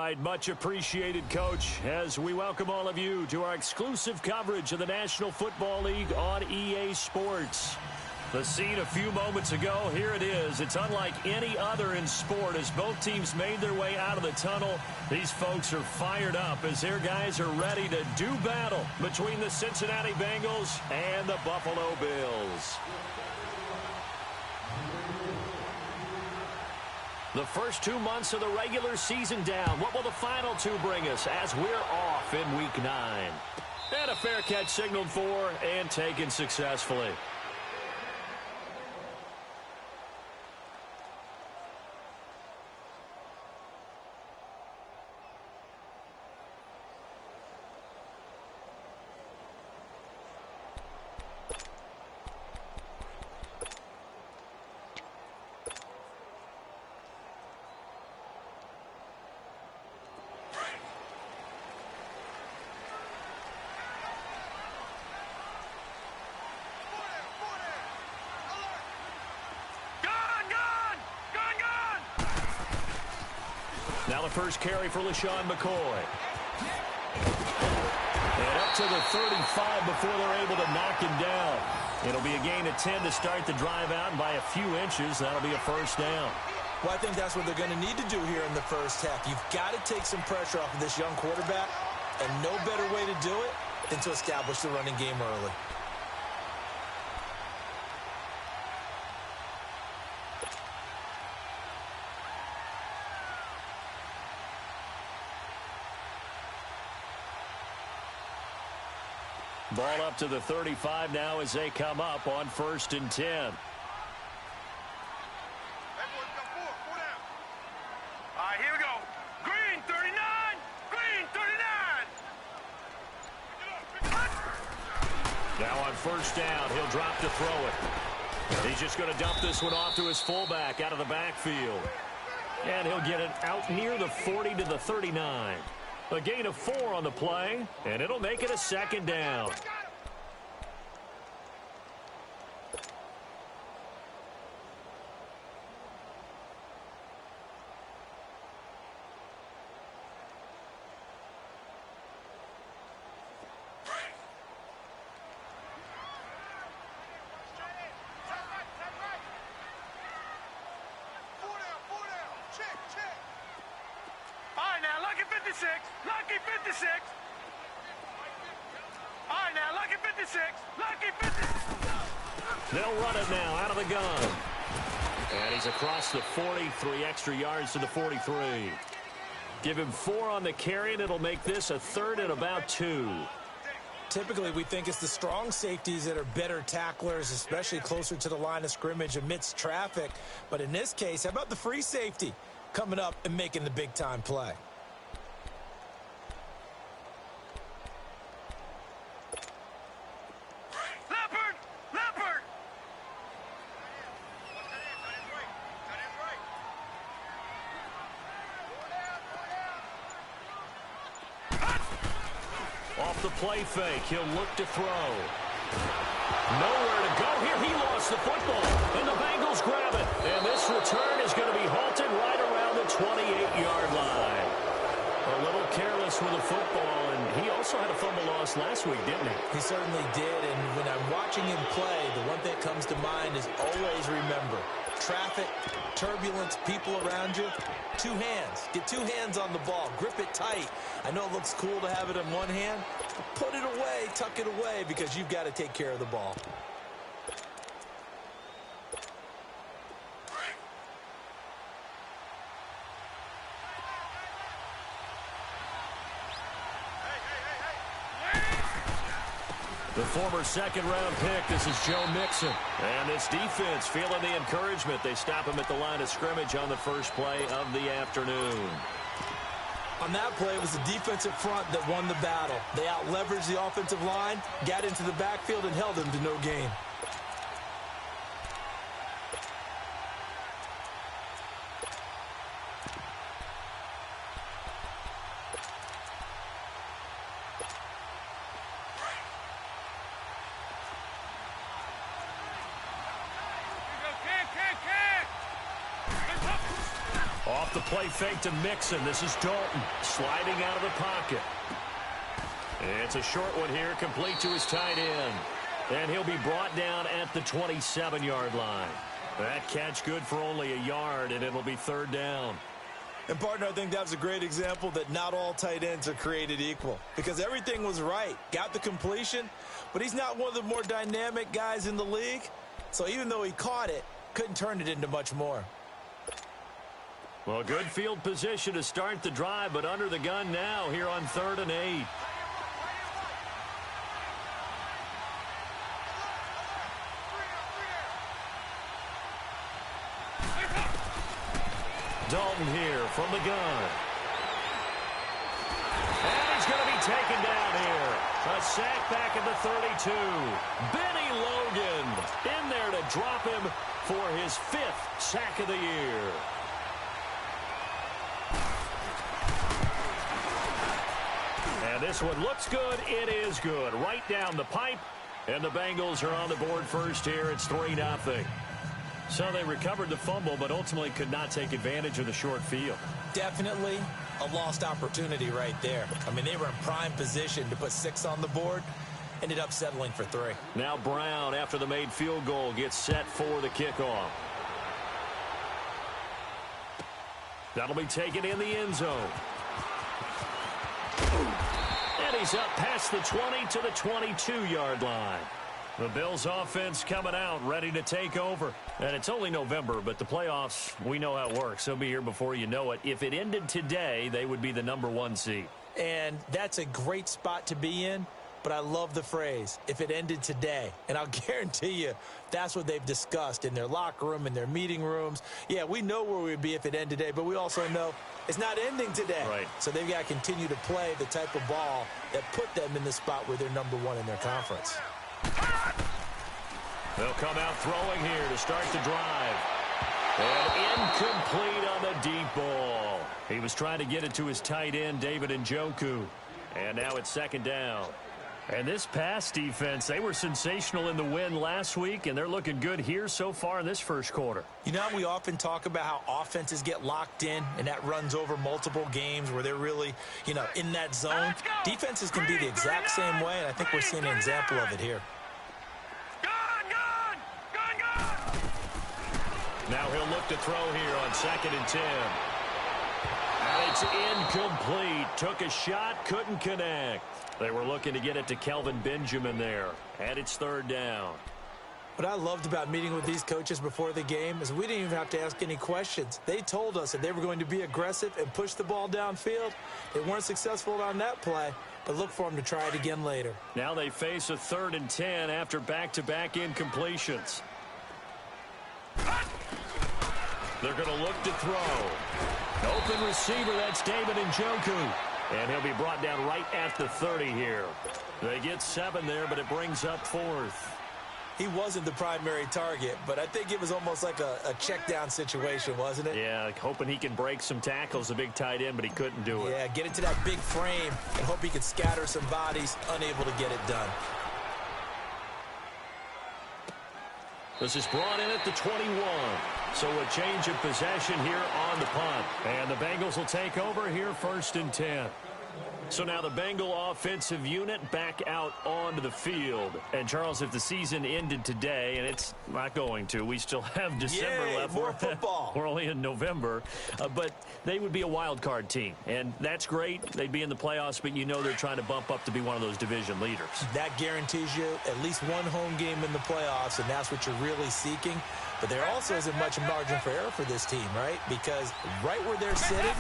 right, much appreciated, Coach, as we welcome all of you to our exclusive coverage of the National Football League on EA Sports. The scene a few moments ago, here it is. It's unlike any other in sport as both teams made their way out of the tunnel. These folks are fired up as their guys are ready to do battle between the Cincinnati Bengals and the Buffalo Bills. The first 2 months of the regular season down. What will the final two bring us as we're off in Week 9? And a fair catch signaled for and taken successfully. Now the first carry for LaShawn McCoy. And up to the 35 before they're able to knock him down. It'll be a gain of 10 to start the drive out, and by a few inches, that'll be a first down. Well, I think that's what they're going to need to do here in the first half. You've got to take some pressure off of this young quarterback, and no better way to do it than to establish the running game early. Ball up to the 35 now as they come up on 1st and 10. All right, here we go. Green, 39. Green, 39. Now on 1st down, he'll drop to throw it. He's just going to dump this one off to his fullback out of the backfield. And he'll get it out near the 40 to the 39. A gain of 4 on the play, and it'll make it a 2nd down. Lucky 56. All right, now, lucky 56. Lucky 56. They'll run it now out of the gun. And he's across the 40, 3 extra yards to the 43. Give him 4 on the carry, and it'll make this a 3rd and about 2. Typically, we think it's the strong safeties that are better tacklers, especially closer to the line of scrimmage amidst traffic. But in this case, how about the free safety coming up and making the big-time play? Off the play fake, he'll look to throw. Nowhere to go here. He lost the football, and the Bengals grab it. And this return is going to be halted right around the 28-yard line. A little careless with the football, and he also had a fumble loss last week, didn't he? He certainly did, and when I'm watching him play, the one thing that comes to mind is always remember, traffic, turbulence, people around you, 2 hands. Get 2 hands on the ball. Grip it tight. I know it looks cool to have it in one hand, but put it away, tuck it away, because you've got to take care of the ball. The former 2nd-round pick, this is Joe Mixon. And this defense feeling the encouragement. They stop him at the line of scrimmage on the first play of the afternoon. On that play, it was the defensive front that won the battle. They out-leveraged the offensive line, got into the backfield, and held him to no gain. Off off the play fake to Mixon. This is Dalton sliding out of the pocket. It's a short one here, complete to his tight end. And he'll be brought down at the 27-yard line. That catch good for only a yard, and it'll be third down. And, partner, I think that was a great example that not all tight ends are created equal, because everything was right. Got the completion, but he's not one of the more dynamic guys in the league. So even though he caught it, couldn't turn it into much more. Well, good field position to start the drive, but under the gun now here on 3rd and 8. Dalton here from the gun. And he's going to be taken down here. A sack back at the 32. Benny Logan in there to drop him for his 5th sack of the year. And this one looks good. It is good. Right down the pipe. And the Bengals are on the board first here. It's 3-0. So they recovered the fumble, but ultimately could not take advantage of the short field. Definitely a lost opportunity right there. I mean, they were in prime position to put 6 on the board. Ended up settling for 3. Now Brown, after the made field goal, gets set for the kickoff. That'll be taken in the end zone. And he's up past the 20 to the 22-yard line. The Bills offense coming out, ready to take over. And it's only November, but the playoffs, we know how it works. They'll be here before you know it. If it ended today, they would be the #1 seed. And that's a great spot to be in, but I love the phrase, if it ended today. And I'll guarantee you that's what they've discussed in their locker room, in their meeting rooms. Yeah, we know where we'd be if it ended today, but we also know it's not ending today. Right. So they've got to continue to play the type of ball that put them in the spot where they're #1 in their conference. They'll come out throwing here to start the drive. And incomplete on the deep ball. He was trying to get it to his tight end, David Njoku. And now it's 2nd down. And this pass defense, they were sensational in the win last week, and they're looking good here so far in this first quarter. You know, we often talk about how offenses get locked in, and that runs over multiple games where they're really, in that zone. Defenses can be the exact same way, and I think we're seeing an example of it here. Now he'll look to throw here on 2nd and 10. And it's incomplete. Took a shot, couldn't connect. They were looking to get it to Kelvin Benjamin there. And it's 3rd down. What I loved about meeting with these coaches before the game is we didn't even have to ask any questions. They told us that they were going to be aggressive and push the ball downfield. They weren't successful on that play, but look for them to try it again later. Now they face a 3rd and 10 after back-to-back incompletions. They're going to look to throw. Open receiver, that's David Njoku. And he'll be brought down right at the 30 here. They get 7 there, but it brings up 4th. He wasn't the primary target, but I think it was almost like a check-down situation, wasn't it? Yeah, like hoping he can break some tackles, a big tight end, but he couldn't do it. Yeah, get into that big frame and hope he can scatter some bodies, unable to get it done. This is brought in at the 21. So a change of possession here on the punt. And the Bengals will take over here 1st and 10. So now the Bengal offensive unit back out onto the field. And, Charles, if the season ended today, and it's not going to, we still have December left. More football. We're only in November. But they would be a wild card team. And that's great. They'd be in the playoffs, but you know they're trying to bump up to be one of those division leaders. That guarantees you at least one home game in the playoffs, and that's what you're really seeking. But there also isn't much margin for error for this team, right? Because right where they're sitting,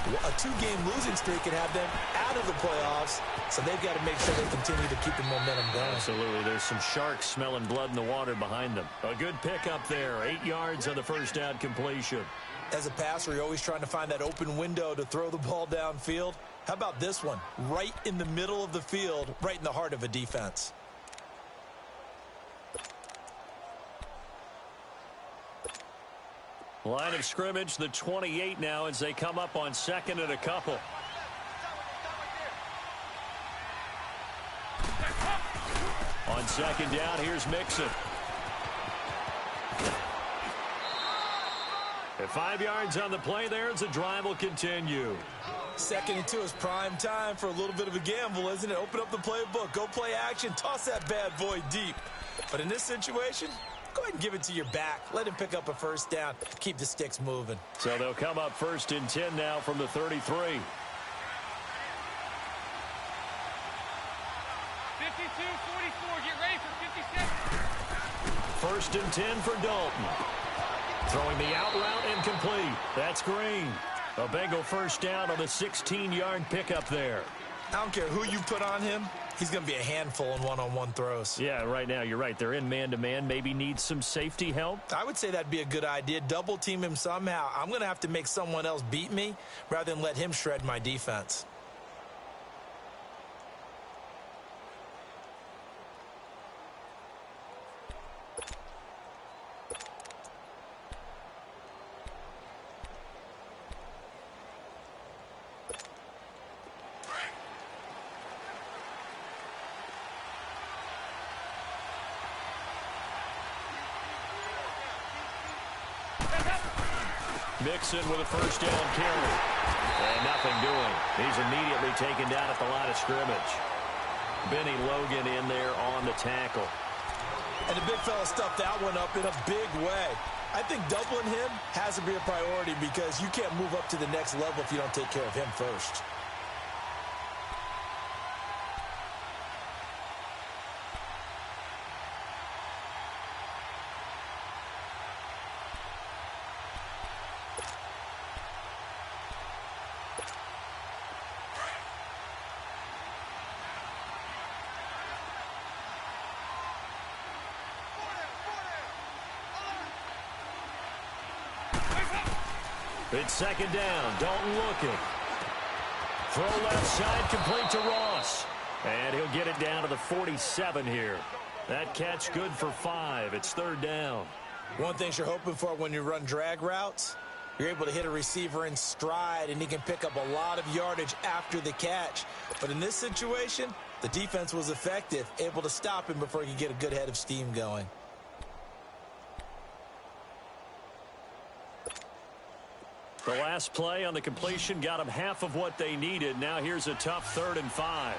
a 2-game losing streak could have them out of the playoffs, so they've got to make sure they continue to keep the momentum going. Absolutely. There's some sharks smelling blood in the water behind them. A good pickup there. 8 yards on the first down completion. As a passer, you're always trying to find that open window to throw the ball downfield. How about this one? Right in the middle of the field, right in the heart of a defense. Line of scrimmage, the 28 now as they come up on 2nd and a couple. On 2nd down, here's Mixon. At 5 yards on the play there as the drive will continue. 2nd and 2 is prime time for a little bit of a gamble, isn't it? Open up the playbook, go play action, toss that bad boy deep. But in this situation, go ahead and give it to your back. Let him pick up a first down. Keep the sticks moving. So they'll come up 1st and 10 now from the 33. 52-44. Get ready for 57. 1st and 10 for Dalton. Throwing the out route incomplete. That's Green. A Bengal first down on the 16-yard pickup there. I don't care who you put on him. He's going to be a handful in one-on-one throws. Yeah, right now, you're right. They're in man-to-man. Maybe needs some safety help. I would say that'd be a good idea. Double team him somehow. I'm going to have to make someone else beat me rather than let him shred my defense. Buf-Cin with a first down carry. And nothing doing. He's immediately taken down at the line of scrimmage. Benny Logan in there on the tackle. And the big fella stuffed that one up in a big way. I think doubling him has to be a priority because you can't move up to the next level if you don't take care of him first. It's 2nd down. Dalton looking. Throw left side, complete to Ross. And he'll get it down to the 47 here. That catch good for 5. It's 3rd down. One thing you're hoping for when you run drag routes, you're able to hit a receiver in stride, and he can pick up a lot of yardage after the catch. But in this situation, the defense was effective, able to stop him before he could get a good head of steam going. The last play on the completion got them half of what they needed. Now here's a tough 3rd and 5.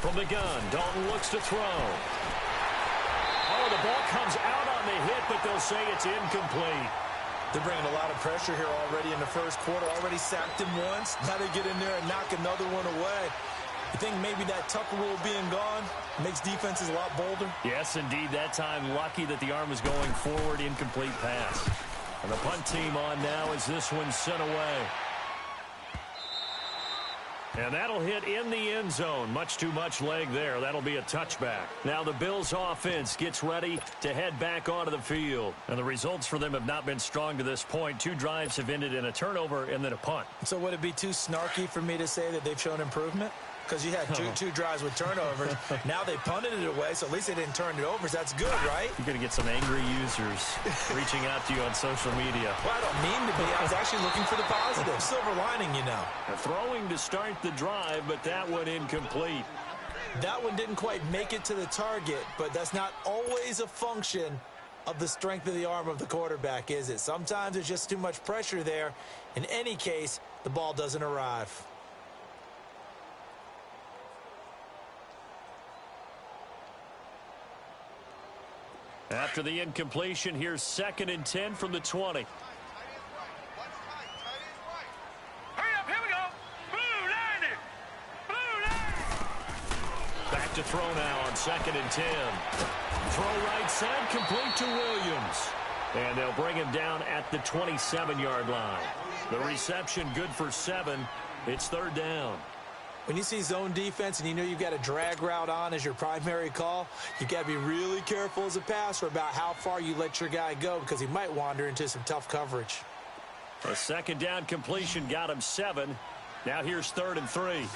From the gun, Dalton looks to throw. Oh, the ball comes out on the hit, but they'll say it's incomplete. They're bringing a lot of pressure here already in the first quarter. Already sacked him once. Now they get in there and knock another one away. You think maybe that Tucker rule being gone makes defenses a lot bolder? Yes, indeed. That time, lucky that the arm was going forward. Incomplete pass. And the punt team on now as this one's sent away. And that'll hit in the end zone. Much too much leg there. That'll be a touchback. Now the Bills offense gets ready to head back onto the field. And the results for them have not been strong to this point. 2 drives have ended in a turnover and then a punt. So would it be too snarky for me to say that they've shown improvement? Because you had two drives with turnovers. Now they punted it away, so at least they didn't turn it over. So that's good, right? You're going to get some angry users reaching out to you on social media. Well, I don't mean to be. I was actually looking for the positive. Silver lining, you know. Throwing to start the drive, but that one incomplete. That one didn't quite make it to the target, but that's not always a function of the strength of the arm of the quarterback, is it? Sometimes there's just too much pressure there. In any case, the ball doesn't arrive. After the incompletion, here's 2nd and 10 from the 20. Hurry up, here we go. Blue line it. Blue line. Back to throw now on 2nd and 10. Throw right side, complete to Williams. And they'll bring him down at the 27-yard line. The reception good for 7. It's 3rd down. When you see zone defense and you know you've got a drag route on as your primary call, you've got to be really careful as a passer about how far you let your guy go because he might wander into some tough coverage. A 2nd down completion got him 7. Now here's 3rd and 3.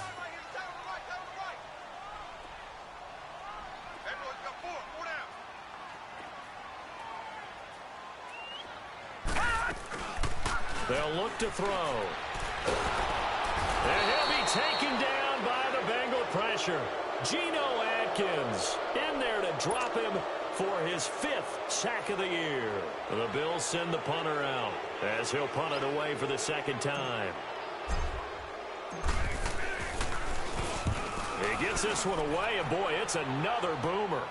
They'll look to throw. And he'll be taken down by the Bengal pressure. Geno Atkins in there to drop him for his 5th sack of the year. The Bills send the punter out as he'll punt it away for the second time. He gets this one away, and boy, it's another boomer.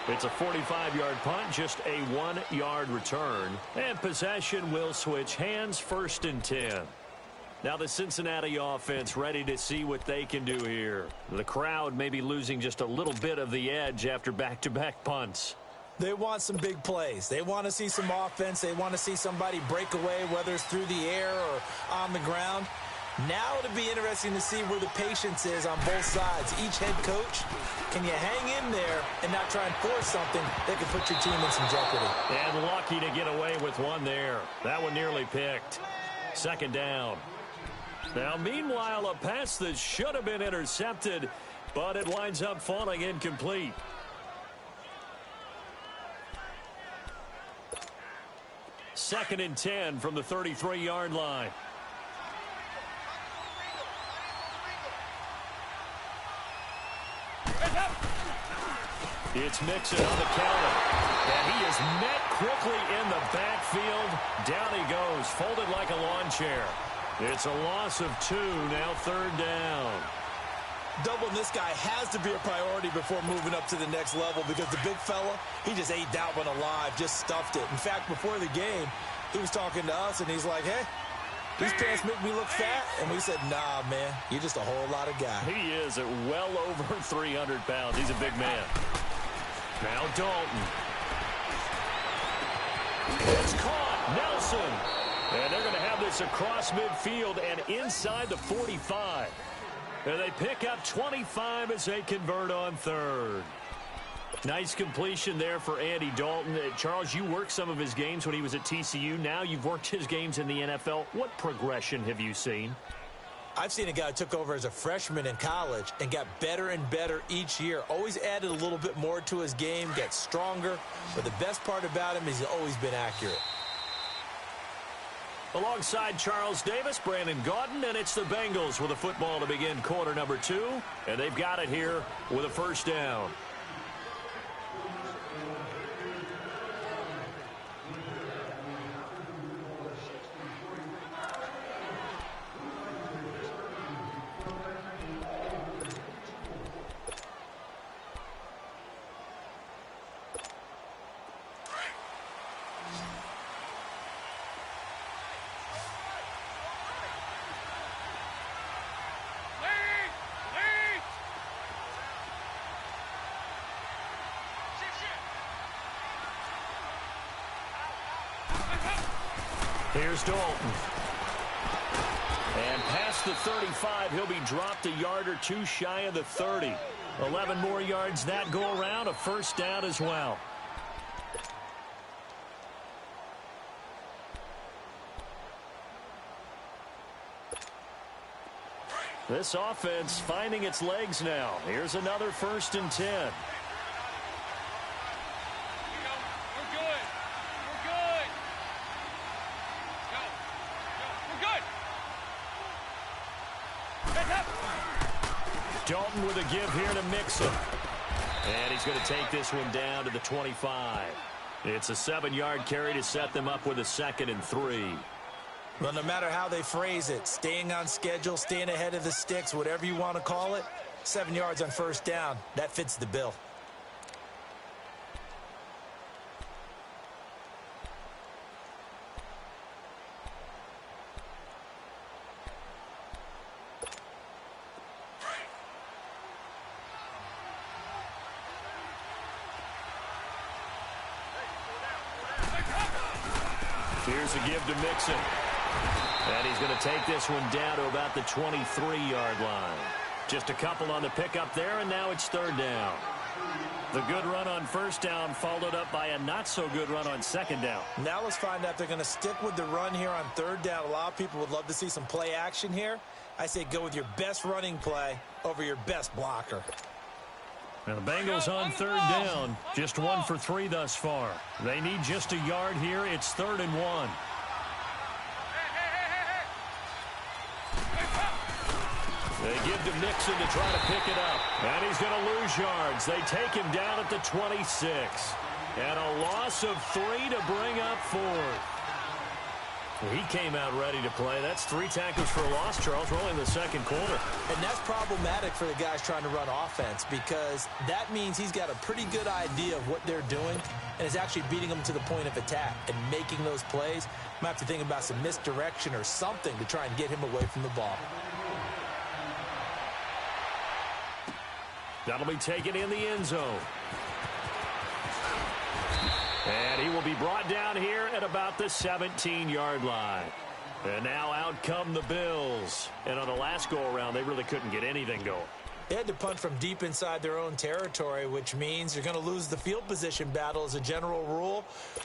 It's a 45-yard punt, just a 1-yard return. And possession will switch hands, 1st and 10. Now the Cincinnati offense ready to see what they can do here. The crowd may be losing just a little bit of the edge after back-to-back punts. They want some big plays. They want to see some offense. They want to see somebody break away, whether it's through the air or on the ground. Now it'll be interesting to see where the patience is on both sides. Each head coach, can you hang in there and not try and force something that could put your team in some jeopardy? And lucky to get away with one there. That one nearly picked. 2nd down. Now, meanwhile, a pass that should have been intercepted, but it winds up falling incomplete. Second and 10 from the 33-yard line. It's Mixon on the counter. And he is met quickly in the backfield. Down he goes, folded like a lawn chair. It's a loss of 2, now 3rd down. Doubling this guy has to be a priority before moving up to the next level because the big fella, he just ate that one alive, just stuffed it. In fact, before the game, he was talking to us, and he's like, hey, these pants make me look fat. And we said, nah, man, you're just a whole lot of guy. He is at well over 300 pounds. He's a big man. Now Dalton. It's caught. Nelson. And they're going to have this across midfield and inside the 45. And they pick up 25 as they convert on 3rd. Nice completion there for Andy Dalton. Charles, you worked some of his games when he was at TCU. Now you've worked his games in the NFL. What progression have you seen? I've seen a guy who took over as a freshman in college and got better and better each year. Always added a little bit more to his game, gets stronger. But the best part about him is he's always been accurate. Alongside Charles Davis, Brandon Gaudin, and it's the Bengals with a football to begin quarter number 2. And they've got it here with a 1st down. Here's Dalton. And past the 35, he'll be dropped a yard or 2 shy of the 30. 11 more yards that go around, a 1st down as well. This offense finding its legs now. Here's another 1st and 10. Dalton with a give here to Mixon. And he's going to take this one down to the 25. It's a 7-yard carry to set them up with a 2nd and 3. Well, no matter how they phrase it, staying on schedule, staying ahead of the sticks, whatever you want to call it, 7 yards on 1st down, that fits the bill. Here's a give to Mixon. And he's going to take this one down to about the 23-yard line. Just a couple on the pickup there, and now it's 3rd down. The good run on 1st down followed up by a not-so-good run on 2nd down. Now let's find out if they're going to stick with the run here on 3rd down. A lot of people would love to see some play action here. I say go with your best running play over your best blocker. Now the Bengals on 3rd down, just 1 for 3 thus far. They need just a yard here. It's 3rd and 1. They give to Mixon to try to pick it up. And he's going to lose yards. They take him down at the 26. And a loss of 3 to bring up 4. He came out ready to play. That's 3 tackles for a loss, Charles. We're only in the second quarter. And that's problematic for the guys trying to run offense because that means he's got a pretty good idea of what they're doing and is actually beating them to the point of attack and making those plays. Might have to think about some misdirection or something to try and get him away from the ball. That'll be taken in the end zone. And he will be brought down here at about the 17-yard line. And now out come the Bills. And on the last go-around, they really couldn't get anything going. They had to punt from deep inside their own territory, which means you're going to lose the field position battle as a general rule.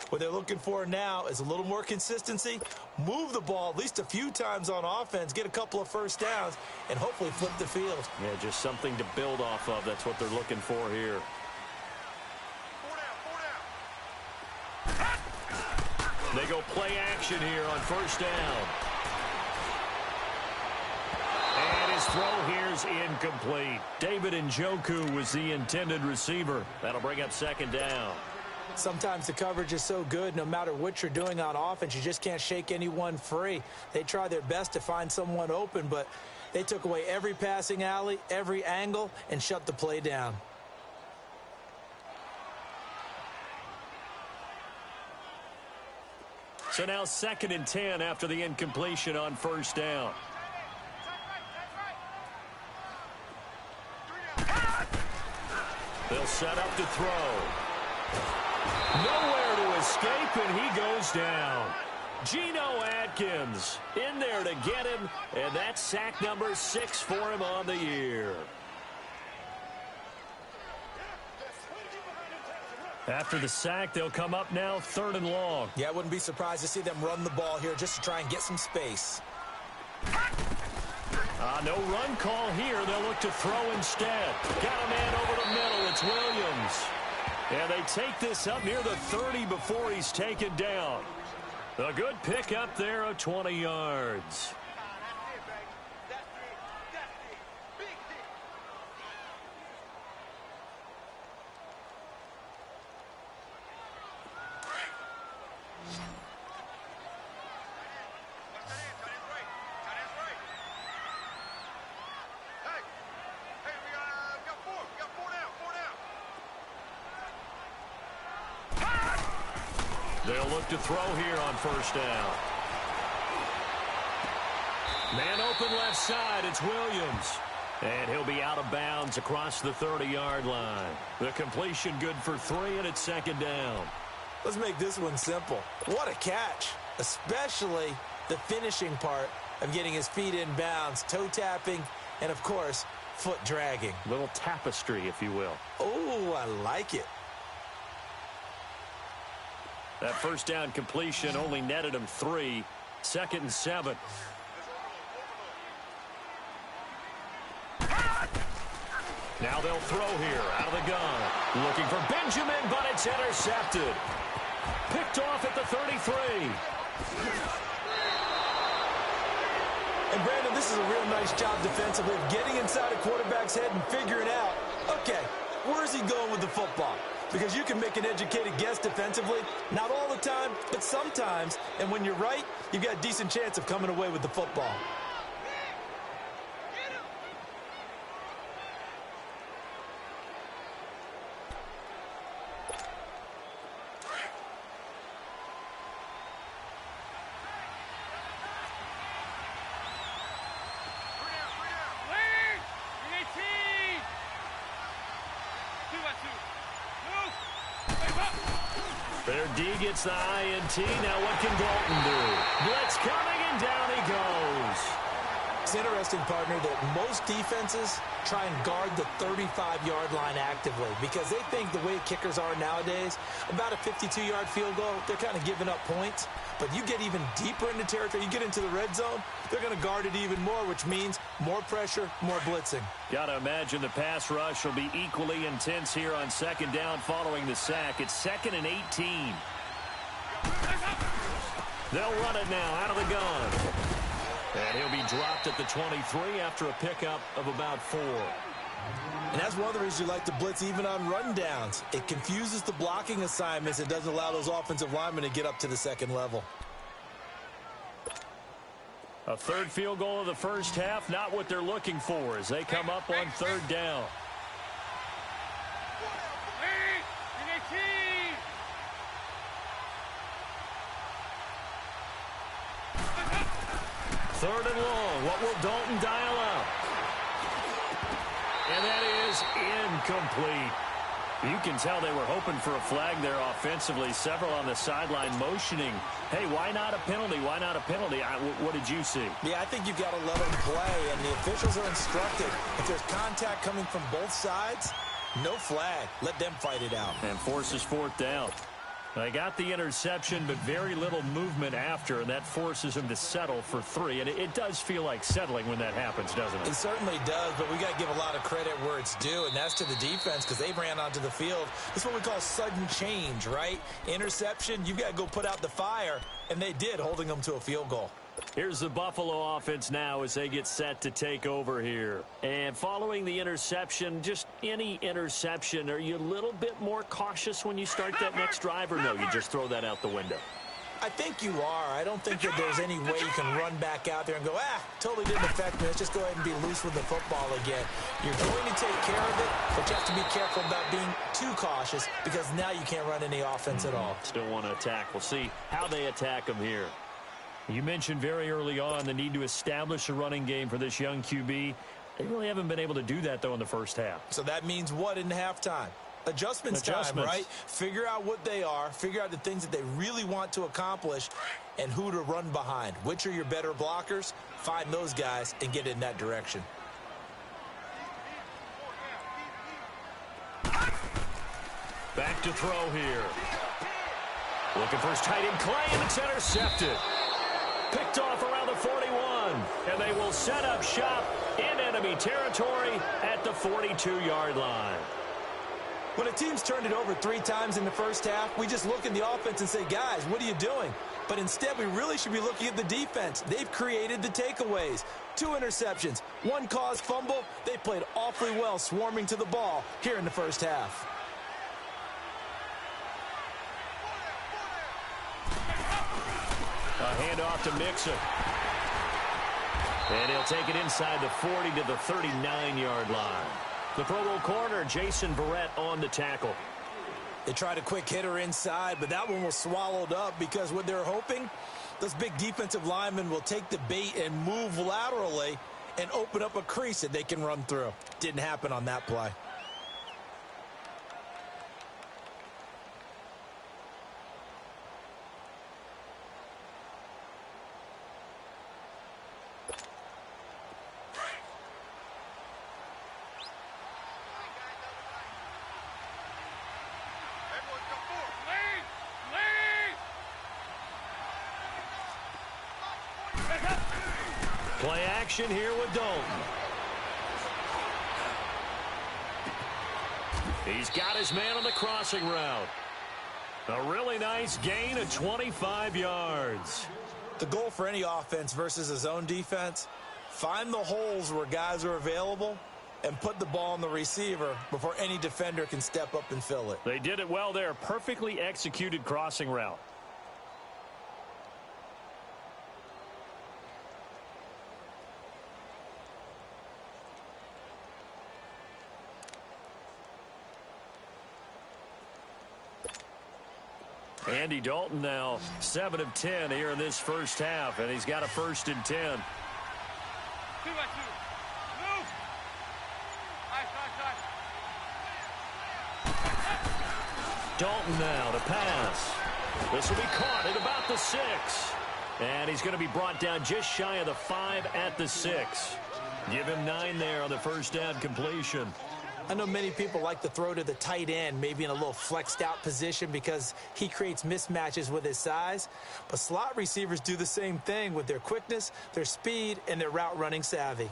What they're looking for now is a little more consistency, move the ball at least a few times on offense, get a couple of first downs, and hopefully flip the field. Yeah, just something to build off of. That's what they're looking for here. They go play action here on first down. And his throw here's incomplete. David Njoku was the intended receiver. That'll bring up second down. Sometimes the coverage is so good, no matter what you're doing on offense, you just can't shake anyone free. They try their best to find someone open, but they took away every passing alley, every angle, and shut the play down. So now 2nd and 10 after the incompletion on first down. They'll set up to throw. Nowhere to escape, and he goes down. Geno Atkins in there to get him, and that's sack number 6 for him on the year. After the sack, they'll come up now 3rd and long. Yeah, I wouldn't be surprised to see them run the ball here just to try and get some space. No run call here. They'll look to throw instead. Got a man over the middle. It's Williams. And they take this up near the 30 before he's taken down. A good pick up there of 20 yards. They'll look to throw here on first down. Man open left side, it's Williams. And he'll be out of bounds across the 30-yard line. The completion good for 3, and it's 2nd down. Let's make this one simple. What a catch, especially the finishing part of getting his feet in bounds, toe tapping, and, of course, foot dragging. Little tapestry, if you will. Oh, I like it. That first down completion only netted him 3. 2nd and 7. Now they'll throw here out of the gun. Looking for Benjamin, but it's intercepted. Picked off at the 33. And, Brandon, this is a real nice job defensively of getting inside a quarterback's head and figuring out, okay, where is he going with the football? Because you can make an educated guess defensively, not all the time, but sometimes. And when you're right, you've got a decent chance of coming away with the football. Their D gets the INT. Now what can Dalton do? Blitz coming, and down he goes. It's interesting, partner, that most defenses try and guard the 35-yard line actively because they think the way kickers are nowadays, about a 52-yard field goal, they're kind of giving up points. But you get even deeper into territory, you get into the red zone, they're going to guard it even more, which means more pressure, more blitzing. Got to imagine the pass rush will be equally intense here on 2nd down following the sack. It's 2nd and 18. They'll run it now out of the gun. And he'll be dropped at the 23 after a pickup of about 4. And that's one of the reasons you like to blitz even on rundowns. It confuses the blocking assignments. It doesn't allow those offensive linemen to get up to the second level. A third field goal of the first half, not what they're looking for as they come up on third down. Third and long. What will Dalton dial up? And that is incomplete. You can tell they were hoping for a flag there offensively. Several on the sideline motioning, hey, why not a penalty? Why not a penalty? What did you see? Yeah, I think you've got to let them play, and the officials are instructed. If there's contact coming from both sides, no flag. Let them fight it out. And forces fourth down. They got the interception, but very little movement after, and that forces them to settle for 3. And it does feel like settling when that happens, doesn't it? It certainly does, but we got to give a lot of credit where it's due, and that's to the defense because they ran onto the field. It's what we call sudden change, right? Interception, you've got to go put out the fire, and they did, holding them to a field goal. Here's the Buffalo offense now as they get set to take over here. And following the interception, just any interception, are you a little bit more cautious when you start that next drive, or no, you just throw that out the window? I think you are. I don't think that there's any way you can run back out there and go, totally didn't affect me. Let's just go ahead and be loose with the football again. You're going to take care of it, but you have to be careful about being too cautious because now you can't run any offense at all. Still want to attack. We'll see how they attack them here. You mentioned very early on the need to establish a running game for this young QB. They really haven't been able to do that, though, in the first half. So that means what in halftime? Adjustments time, right? Figure out what they are, figure out the things that they really want to accomplish, and who to run behind. Which are your better blockers? Find those guys and get in that direction. Back to throw here. Looking for his tight end, Clay, and it's intercepted. Picked off around the 41, and they will set up shop in enemy territory at the 42-yard line. When a team's turned it over 3 times in the first half, we just look at the offense and say, guys, what are you doing? But instead, we really should be looking at the defense. They've created the takeaways. 2 interceptions, 1 caused fumble. They played awfully well swarming to the ball here in the first half. A handoff to Mixon. And he'll take it inside the 40 to the 39-yard line. The Pro Bowl corner, Jason Verrett, on the tackle. They tried a quick hitter inside, but that one was swallowed up because what they're hoping, those big defensive linemen will take the bait and move laterally and open up a crease that they can run through. Didn't happen on that play. Play action here with Dalton. He's got his man on the crossing route. A really nice gain of 25 yards. The goal for any offense versus a zone defense, find the holes where guys are available and put the ball on the receiver before any defender can step up and fill it. They did it well there. Perfectly executed crossing route. Andy Dalton now 7 of 10 here in this first half, and he's got a 1st and 10. 2 by 2. Move. Nice. Dalton now to pass. This will be caught at about the 6. And he's going to be brought down just shy of the 5 at the 6. Give him 9 there on the first down completion. I know many people like to throw to the tight end, maybe in a little flexed out position because he creates mismatches with his size. But slot receivers do the same thing with their quickness, their speed, and their route running savvy.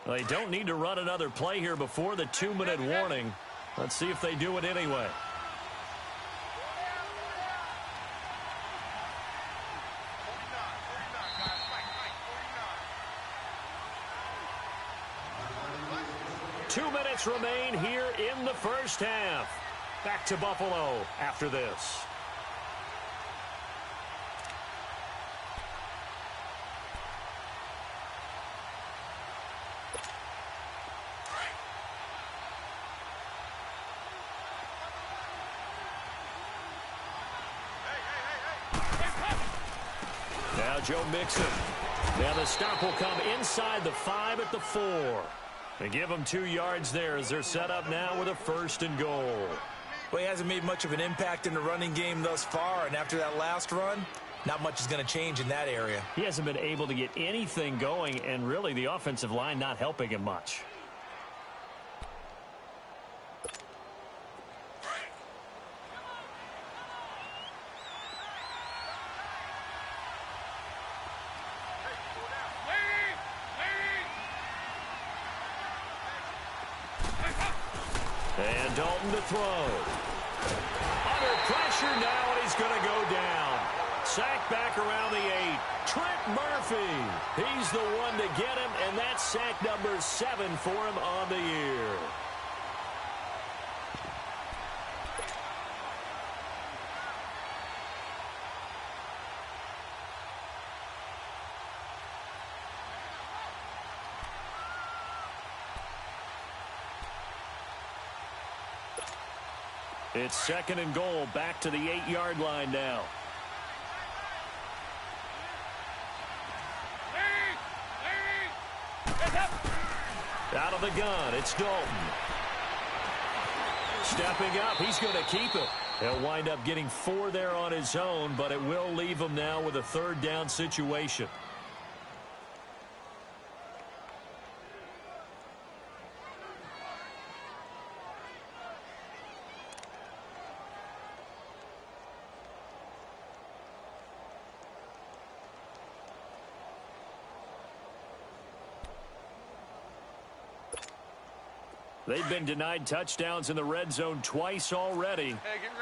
They don't need to run another play here before the 2-minute warning. Let's see if they do it anyway. minutes remain here in the first half. Back to Buffalo after this. Now Joe Mixon. Now the stop will come inside the 5 at the 4. They give them 2 yards there as they're set up now with a 1st and goal. Well, he hasn't made much of an impact in the running game thus far, and after that last run, not much is going to change in that area. He hasn't been able to get anything going, and really the offensive line not helping him much. And Dalton to throw. Under pressure now, and he's going to go down. Sack back around the 8. Trent Murphy. He's the one to get him, and that's sack number 7 for him on the year. It's 2nd and goal, back to the 8-yard line now. Out of the gun, it's Dalton. Stepping up, he's going to keep it. He'll wind up getting 4 there on his own, but it will leave him now with a 3rd down situation. They've been denied touchdowns in the red zone twice already.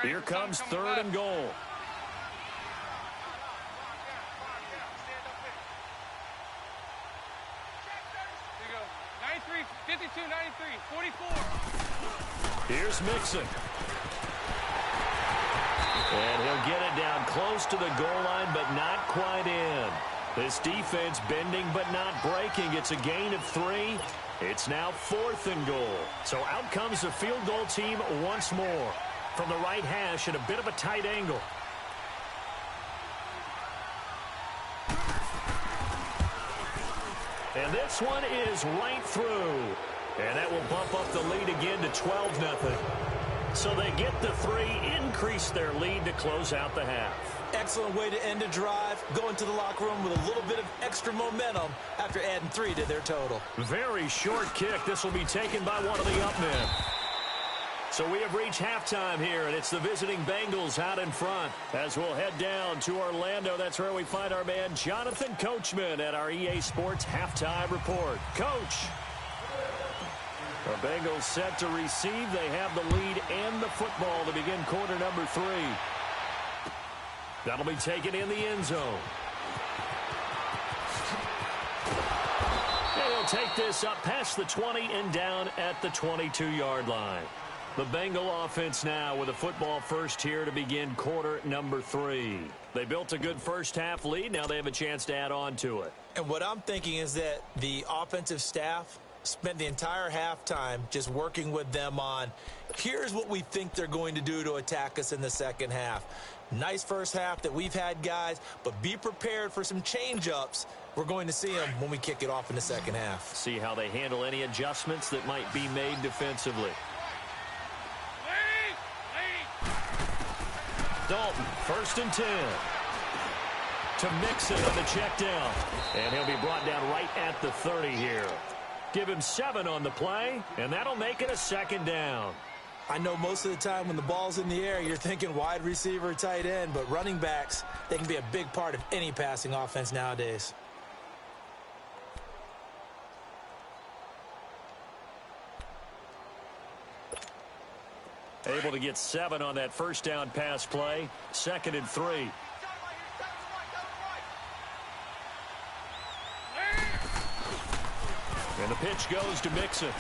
Here comes 3rd and goal. Here you go. 93, 52, 93, 44. Here's Mixon. And he'll get it down close to the goal line, but not quite in. This defense bending but not breaking. It's a gain of 3. It's now 4th and goal. So out comes the field goal team once more. From the right hash at a bit of a tight angle. And this one is right through. And that will bump up the lead again to 12-0. So they get the 3, increase their lead to close out the half. Excellent way to end a drive, go into the locker room with a little bit of extra momentum after adding 3 to their total. Very short kick. This will be taken by one of the up men. So we have reached halftime here, and it's the visiting Bengals out in front. As we'll head down to Orlando, that's where we find our man Jonathan Coachman at our EA Sports Halftime Report. Coach. The Bengals set to receive. They have the lead and the football to begin quarter number 3. That'll be taken in the end zone. And he'll take this up past the 20 and down at the 22-yard line. The Bengal offense now with a football first here to begin quarter number 3. They built a good first half lead. Now they have a chance to add on to it. And what I'm thinking is that the offensive staff spent the entire halftime just working with them on, here's what we think they're going to do to attack us in the second half. Nice first half that we've had, guys, but be prepared for some change-ups. We're going to see them when we kick it off in the second half. See how they handle any adjustments that might be made defensively. Dalton, 1st and 10. To Mixon on the check down. And he'll be brought down right at the 30 here. Give him 7 on the play, and that'll make it a 2nd down. I know most of the time when the ball's in the air, you're thinking wide receiver, tight end, but running backs, they can be a big part of any passing offense nowadays. Able to get 7 on that first down pass play. 2nd and 3. And the pitch goes to Mixon.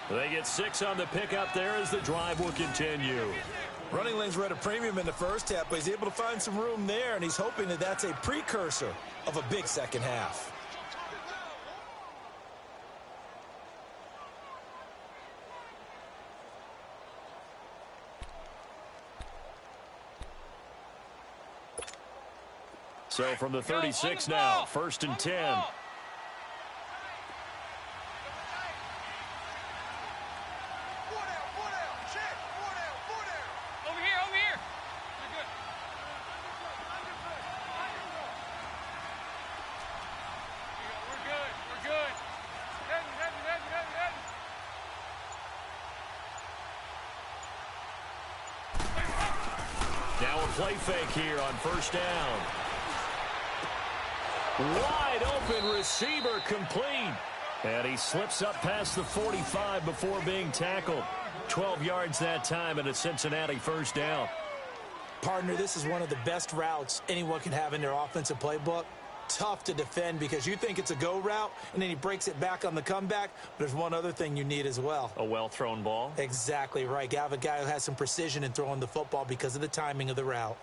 They get 6 on the pickup there as the drive will continue. Running lanes were at a premium in the first half, but he's able to find some room there, and he's hoping that that's a precursor of a big second half. So from the 36 now, 1st and 10. Now a play fake here on 1st down. Wide open receiver complete. And he slips up past the 45 before being tackled. 12 yards that time and a Cincinnati 1st down. Partner, this is one of the best routes anyone can have in their offensive playbook. Tough to defend because you think it's a go route, and then he breaks it back on the comeback. But there's one other thing you need as well. A well-thrown ball? Exactly right. You have a guy who has some precision in throwing the football because of the timing of the route.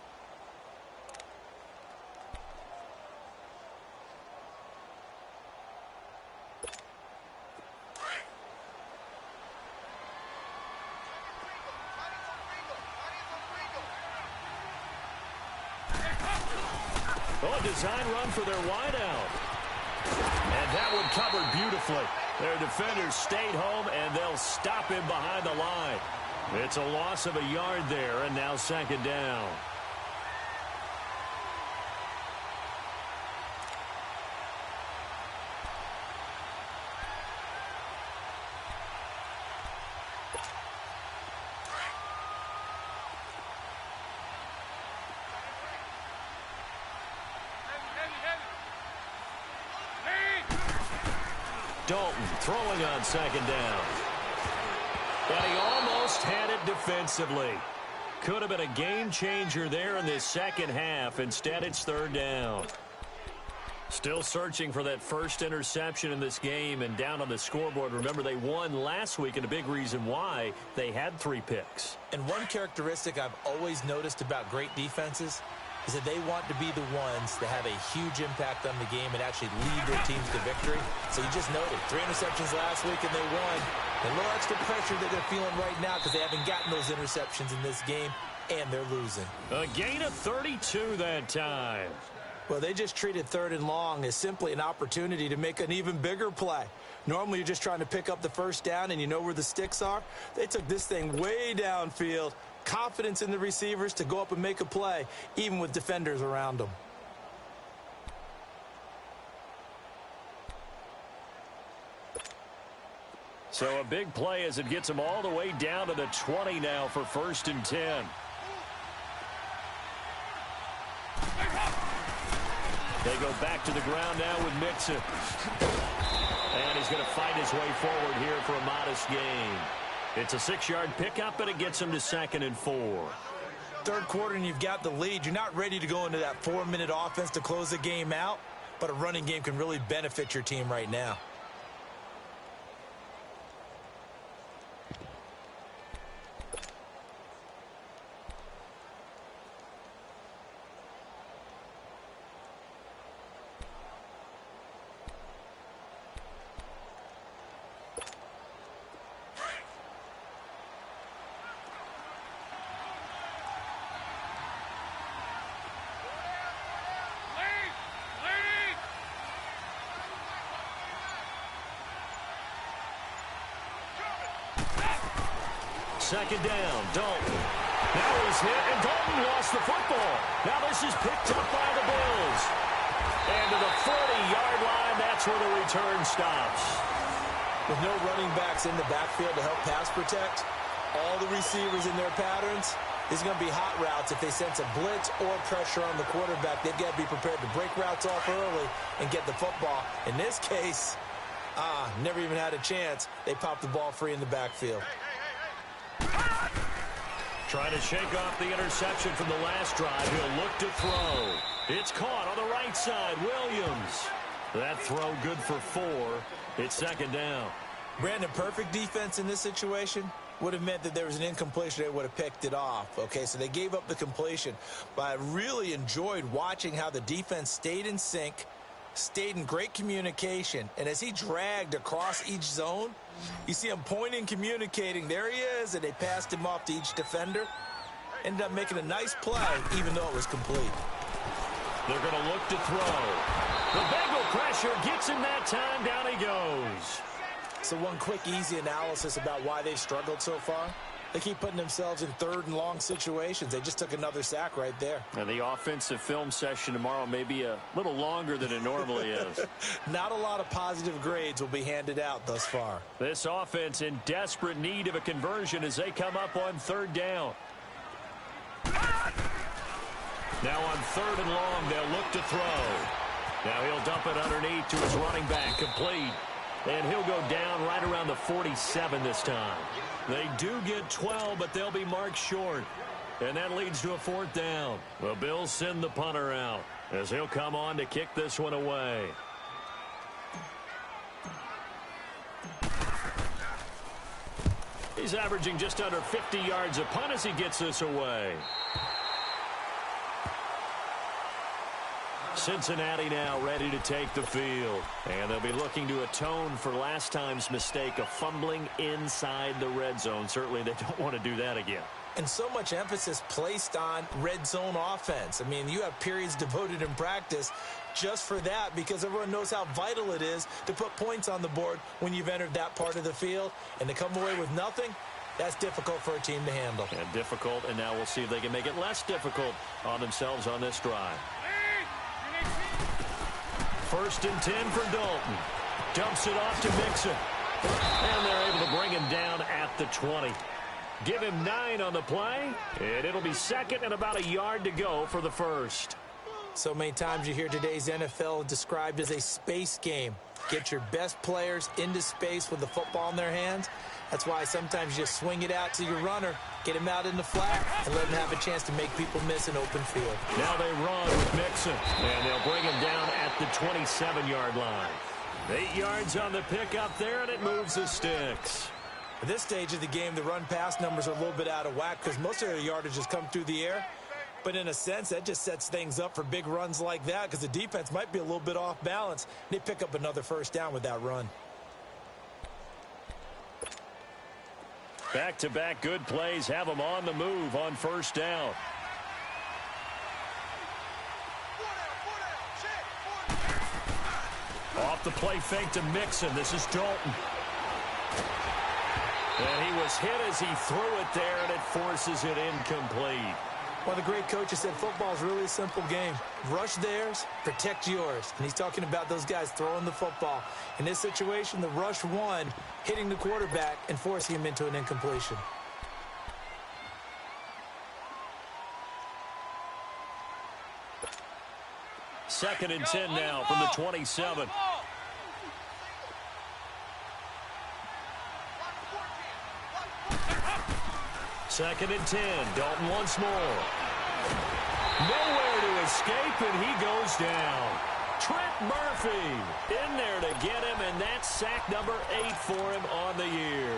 Oh, a design run for their wideout. And that one covered beautifully. Their defenders stayed home, and they'll stop him behind the line. It's a loss of a yard there, and now 2nd down. Dalton throwing on 2nd down. And he almost had it defensively. Could have been a game changer there in this second half. Instead, it's 3rd down. Still searching for that first interception in this game and down on the scoreboard. Remember, they won last week, and a big reason why they had 3 picks. And one characteristic I've always noticed about great defenses is that they want to be the ones that have a huge impact on the game and actually lead their teams to victory. So you just noted 3 interceptions last week and they won. And a little extra pressure that they're feeling right now because they haven't gotten those interceptions in this game, and they're losing. A gain of 32 that time. Well, they just treated 3rd and long as simply an opportunity to make an even bigger play. Normally, you're just trying to pick up the 1st down and you know where the sticks are. They took this thing way downfield. Confidence in the receivers to go up and make a play, even with defenders around them. So a big play as it gets them all the way down to the 20 now for 1st and 10. They go back to the ground now with Mixon. And he's going to fight his way forward here for a modest gain. It's a 6-yard pickup, but it gets him to 2nd and 4. 3rd quarter and you've got the lead. You're not ready to go into that 4-minute offense to close the game out, but a running game can really benefit your team right now. Second down, Dalton. Now he's hit, and Dalton lost the football. Now this is picked up by the Bills. And to the 40-yard line, that's where the return stops. With no running backs in the backfield to help pass protect, all the receivers in their patterns, these are going to be hot routes. If they sense a blitz or pressure on the quarterback, they've got to be prepared to break routes off early and get the football. In this case, never even had a chance. They popped the ball free in the backfield. Trying to shake off the interception from the last drive. He'll look to throw. It's caught on the right side. Williams. That throw good for 4. It's 2nd down. Brandon, perfect defense in this situation would have meant that there was an incompletion. They would have picked it off. Okay, so they gave up the completion. But I really enjoyed watching how the defense stayed in sync, stayed in great communication. And as he dragged across each zone, you see him pointing, communicating. There he is, and they passed him off to each defender. Ended up making a nice play, even though it was complete. They're going to look to throw. The Bengal pressure gets him that time. Down he goes. So one quick, easy analysis about why they've struggled so far. They keep putting themselves in third and long situations. They just took another sack right there. And the offensive film session tomorrow may be a little longer than it normally is. Not a lot of positive grades will be handed out thus far. This offense in desperate need of a conversion as they come up on third down. Now on third and long, they'll look to throw. Now he'll dump it underneath to his running back, complete. And he'll go down right around the 47 this time. They do get 12, but they'll be marked short. And that leads to a fourth down. The Bills send the punter out as he'll come on to kick this one away. He's averaging just under 50 yards a punt as he gets this away. Cincinnati now ready to take the field. And they'll be looking to atone for last time's mistake of fumbling inside the red zone. Certainly they don't want to do that again. And so much emphasis placed on red zone offense. I mean, you have periods devoted in practice just for that because everyone knows how vital it is to put points on the board when you've entered that part of the field. And to come away with nothing, that's difficult for a team to handle. And difficult, and now we'll see if they can make it less difficult on themselves on this drive. First and 10 for Dalton. Dumps it off to Mixon. And they're able to bring him down at the 20. Give him 9 on the play, and it'll be second and about a yard to go for the first. So many times you hear today's NFL described as a space game. Get your best players into space with the football in their hands. That's why sometimes you just swing it out to your runner, get him out in the flat, and let him have a chance to make people miss an open field. Now they run with Mixon, and they'll bring him down at the 27-yard line. 8 yards on the pickup there, and it moves the sticks. At this stage of the game, the run-pass numbers are a little bit out of whack because most of their yardage has come through the air. But in a sense, that just sets things up for big runs like that because the defense might be a little bit off balance. They pick up another first down with that run. Back-to-back good plays have them on the move on first down. Off the play fake to Mixon. This is Dalton. And he was hit as he threw it there, and it forces it incomplete. Well, the great coach has said football is really a simple game. Rush theirs, protect yours. And he's talking about those guys throwing the football. In this situation, the rush won, hitting the quarterback and forcing him into an incompletion. Second and 10 now from the 27. Second and 10. Dalton once more. Nowhere to escape, and he goes down. Trent Murphy in there to get him, and that's sack number 8 for him on the year.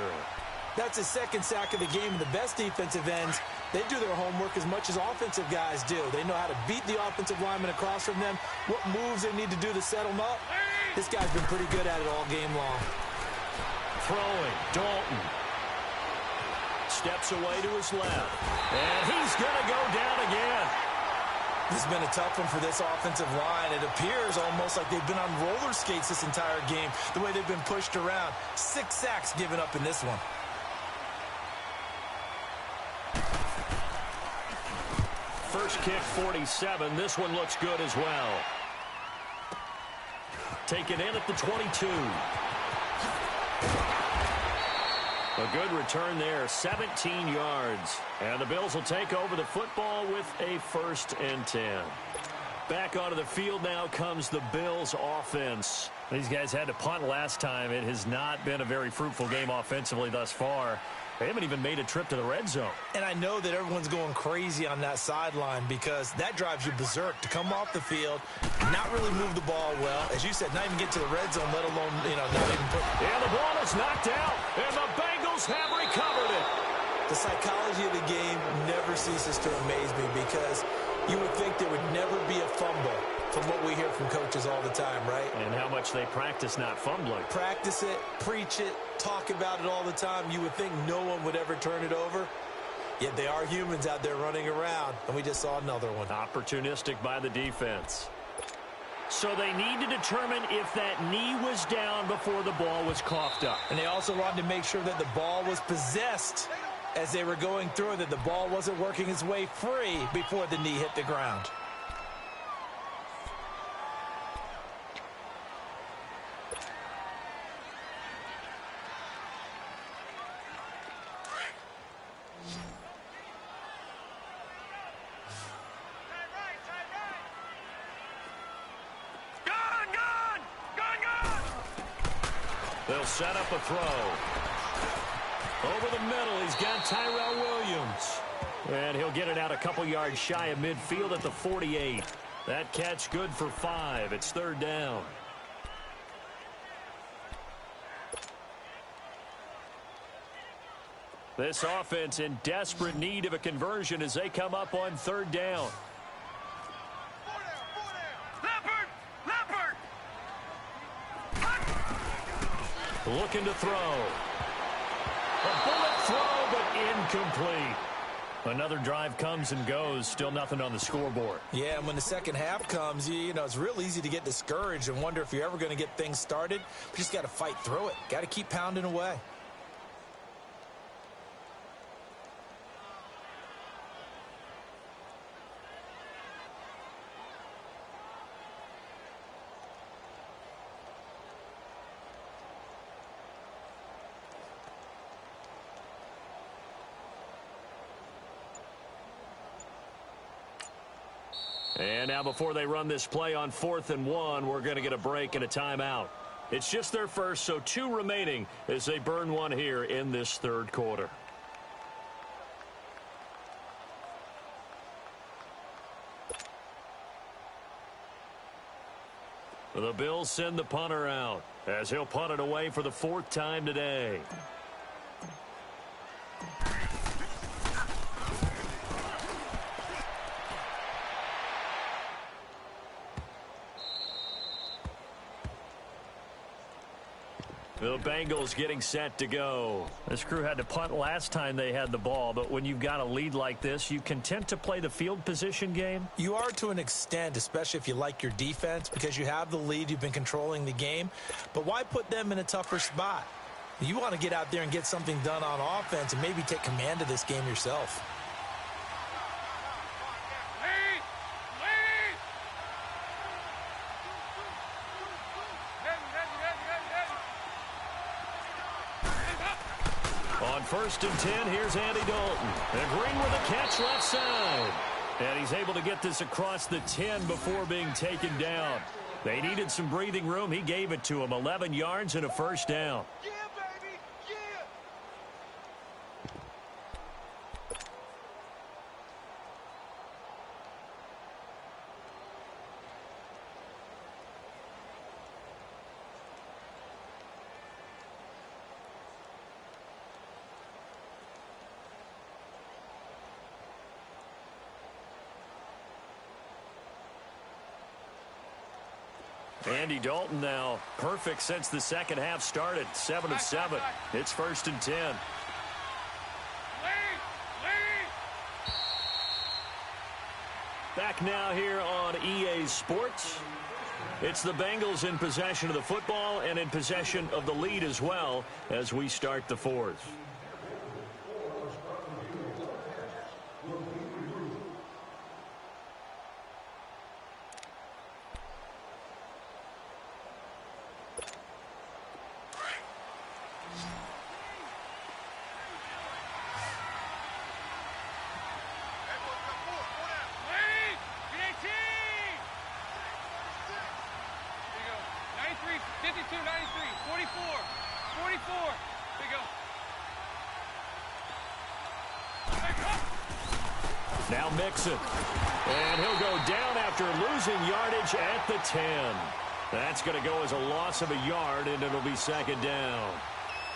That's his second sack of the game. The best defensive ends, they do their homework as much as offensive guys do. They know how to beat the offensive lineman across from them, what moves they need to do to set them up. This guy's been pretty good at it all game long. Throwing, Dalton. Steps away to his left. And he's going to go down again. This has been a tough one for this offensive line. It appears almost like they've been on roller skates this entire game, the way they've been pushed around. 6 sacks given up in this one. First kick, 47. This one looks good as well. Taken in at the 22. A good return there, 17 yards. And the Bills will take over the football with a first and 10. Back onto the field now comes the Bills offense. These guys had to punt last time. It has not been a very fruitful game offensively thus far. They haven't even made a trip to the red zone. And I know that everyone's going crazy on that sideline because that drives you berserk to come off the field, not really move the ball well. As you said, not even get to the red zone, let alone, not even put... And the ball is knocked out, and the Bengals have recovered it. The psychology of the game never ceases to amaze me because you would think there would never be a fumble from what we hear from coaches all the time, right? And how much they practice not fumbling. Practice it, preach it, talk about it all the time. You would think no one would ever turn it over. Yet they are humans out there running around, and we just saw another one. Opportunistic by the defense. So they need to determine if that knee was down before the ball was coughed up. And they also wanted to make sure that the ball was possessed as they were going through, that the ball wasn't working its way free before the knee hit the ground. They'll set up a throw. Over the middle, he's got Tyrell Williams. And he'll get it out a couple yards shy of midfield at the 48. That catch good for 5. It's third down. This offense in desperate need of a conversion as they come up on third down. Looking to throw. A bullet throw, but incomplete. Another drive comes and goes. Still nothing on the scoreboard. Yeah, and when the second half comes, it's real easy to get discouraged and wonder if you're ever going to get things started. You just got to fight through it. Got to keep pounding away. And now before they run this play on 4th and 1, we're going to get a break and a timeout. It's just their first, so 2 remaining as they burn one here in this third quarter. The Bills send the punter out as he'll punt it away for the 4th time today. The Bengals getting set to go. This crew had to punt last time they had the ball, but when you've got a lead like this, you content to play the field position game? You are to an extent, especially if you like your defense, because you have the lead, you've been controlling the game. But why put them in a tougher spot? You want to get out there and get something done on offense and maybe take command of this game yourself. On 1st and 10, here's Andy Dalton. And Green with a catch left side. And he's able to get this across the 10 before being taken down. They needed some breathing room. He gave it to him. 11 yards and a first down. Yeah, baby, yeah. Andy Dalton now perfect since the second half started. 7 of 7. It's 1st and 10. Back now here on EA Sports. It's the Bengals in possession of the football and in possession of the lead as well as we start the 4th. Now Mixon. And he'll go down after losing yardage at the 10. That's going to go as a loss of a yard, and it'll be second down.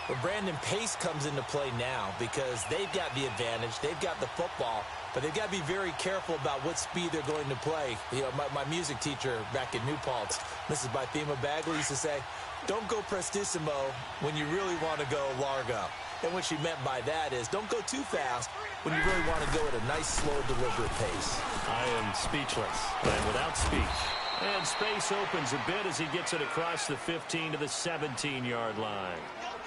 Well, Brandon, pace comes into play now because they've got the advantage. They've got the football, but they've got to be very careful about what speed they're going to play. You know, my music teacher back in New Paltz, Mrs. Bythema Bagley, used to say, don't go prestissimo when you really want to go largo. And what she meant by that is don't go too fast when you really want to go at a nice, slow, deliberate pace. I am speechless. I'm without speech. And space opens a bit as he gets it across the 15 to the 17-yard line.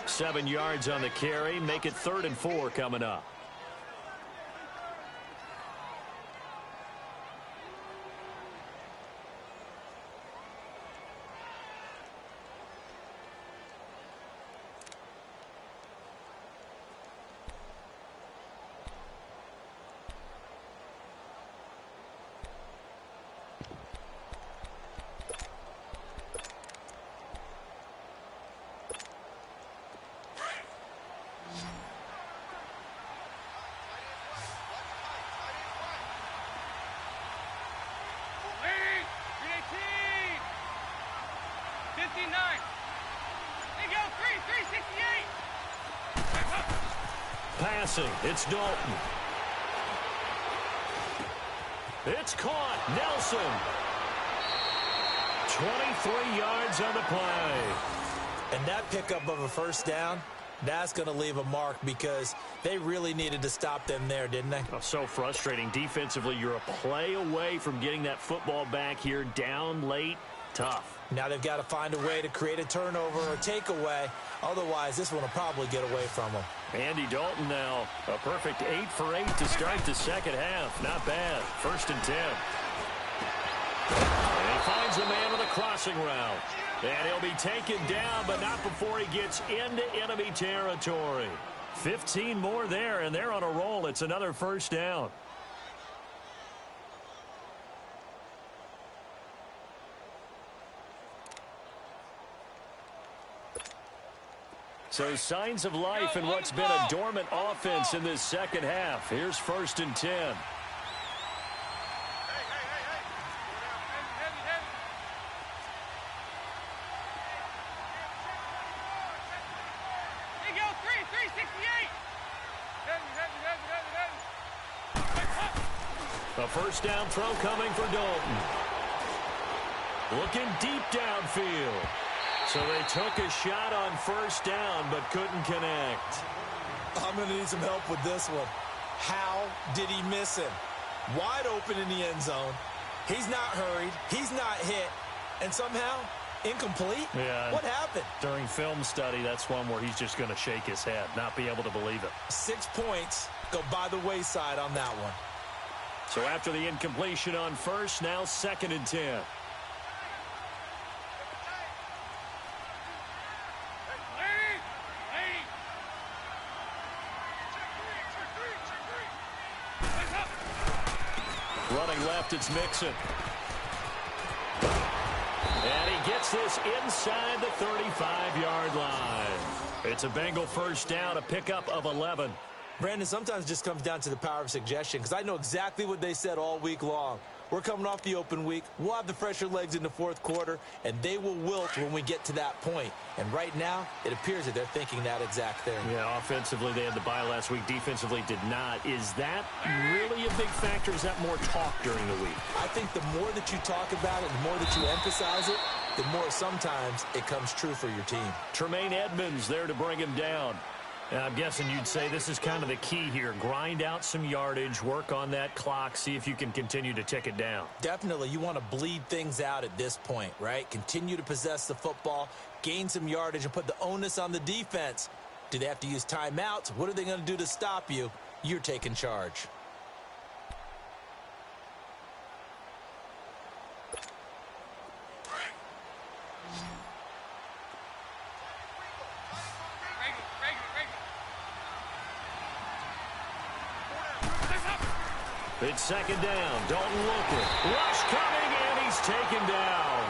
7 yards on the carry. Make it 3rd and 4 coming up. Passing, it's Dalton. It's caught. Nelson. 23 yards on the play. And that pickup of a first down, that's going to leave a mark because they really needed to stop them there, didn't they? Oh, so frustrating. Defensively, you're a play away from getting that football back here. Down late, tough. Now they've got to find a way to create a turnover or takeaway. Otherwise, this one will probably get away from them. Andy Dalton now, a perfect 8 for 8 to start the second half. Not bad. 1st and 10. And he finds a man with a crossing route. And he'll be taken down, but not before he gets into enemy territory. 15 more there, and they're on a roll. It's another first down. So signs of life in what's been a dormant offense in this second half. Here's 1st and 10. A first down throw coming for Dalton. Looking deep downfield. So they took a shot on first down, but couldn't connect. I'm going to need some help with this one. How did he miss him? Wide open in the end zone. He's not hurried. He's not hit. And somehow, incomplete? Yeah. What happened? During film study, that's one where he's just going to shake his head, not be able to believe it. 6 points go by the wayside on that one. So after the incompletion on first, now 2nd and 10. Running left, it's Mixon. And he gets this inside the 35-yard line. It's a Bengal first down, a pickup of 11. Brandon, sometimes it just comes down to the power of suggestion because I know exactly what they said all week long. We're coming off the open week. We'll have the fresher legs in the 4th quarter, and they will wilt when we get to that point. And right now, it appears that they're thinking that exact thing. Yeah, offensively, they had the bye last week. Defensively, did not. Is that really a big factor? Is that more talk during the week? I think the more that you talk about it, the more that you emphasize it, the more sometimes it comes true for your team. Tremaine Edmonds there to bring him down. And I'm guessing you'd say this is kind of the key here. Grind out some yardage, work on that clock, see if you can continue to tick it down. Definitely. You want to bleed things out at this point, right? Continue to possess the football, gain some yardage, and put the onus on the defense. Do they have to use timeouts? What are they going to do to stop you? You're taking charge. It's 2nd down. Dalton looking. Rush coming, and he's taken down.